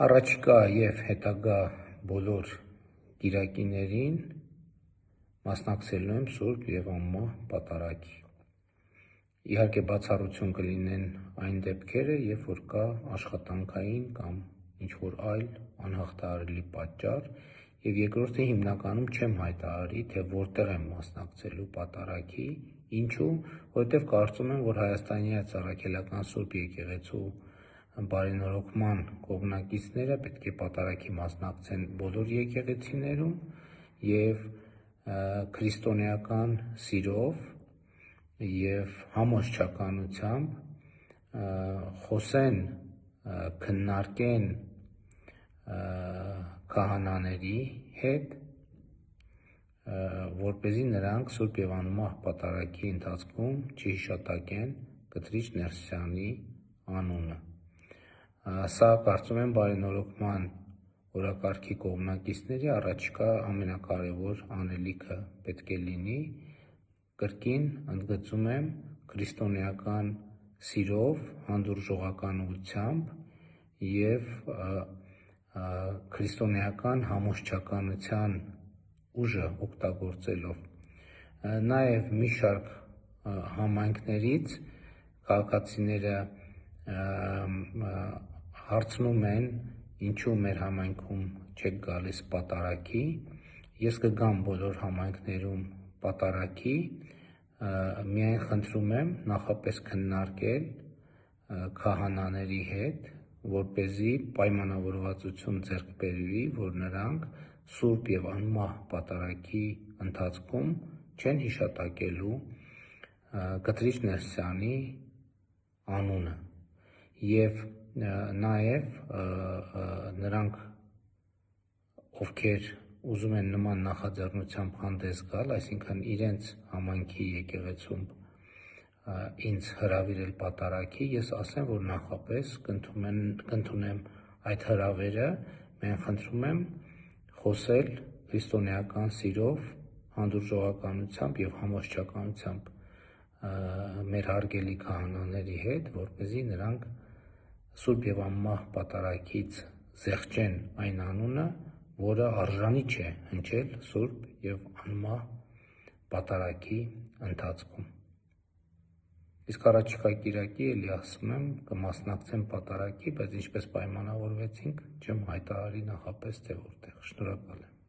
Առաջիկա և հետագա բոլոր կիրակիներին մասնակցելու եմ Սուրբ և անմահ պատարագի։ Իհարկե բացառություն կլինեն այն դեպքերը, երբ որ կա աշխատանքային կամ ինչ-որ այլ անհաղթահարելի պատճառ, և երկրորդը հիմնականում չեմ հայտարարի, թե որտեղ եմ մասնակցելու պատարագի, ինչու, որովհետև կարծում եմ, որ Հայաստանի Առաքելական Սուրբ Եկեղեցու բարենորոգման կողմնակիցները պետք է պատարագի մասնակցեն բոլոր եկեղեցիներում և քրիստոնեական սիրով և համոզչականությամբ խոսեն, քննարկեն քահանաների հետ, որպեսզի նրանք Սուրբ և անմահ պատարագի ընթացքում չհիշատակեն Կտրիչ Ներսյանի անունը։ Սա կարծում եմ բարենորոգման օրակարգի կողմնակիցների առաջիկա ամենակարևոր անելիքը պետք է լինի, կրկին ընդգծում եմ, քրիստոնեական սիրով, հանդուրժողականությամբ և քրիստոնեական համոզչականության ուժը օգտագործելով։ Նաև մի շարք համայնքներից քաղաքացիները հարցնում են, ինչու մեր համայնքում չեք գալիս պատարագի։ Ես կգամ բոլոր համայնքներում պատարագի, միայն խնդրում եմ նախապես քննարկել քահանաների հետ, որպեսզի պայմանավորվածություն ձեռք բերվի, որ նրանք Սուրբ և անմահ պատարագի ընթացքում չեն հիշատակելու Կտրիչ Ներսյանի անունը և նաև նրանք, ովքեր ուզում են նման նախաձեռնությամբ հանդես գալ, այսինքն իրենց համայնքի եկեղեցում ինձ հրավիրել պատարագի, ես ասեմ, որ նախապես կընդունեմ այդ հրավերը, միայն խնդրում եմ խոսել քրիստոնեական սիրով, հանդուրժողականությամբ և համոզչականությամբ մեր հարգելի քահանաների հետ, որպեսզի նրանք Սուրբ և անմահ պատարագից զեղչեն այն անունը, որը արժանի չէ հնչել Սուրբ և անմահ պատարագի ընթացքում։ Իսկ առաջիկա կիրակի, էլի ասում եմ, կմասնակցեմ պատարագի, բայց ինչպես պայմանավորվեցինք, չեմ հայտարարի նախապես, թե որտեղ։ Շնորհակալ եմ։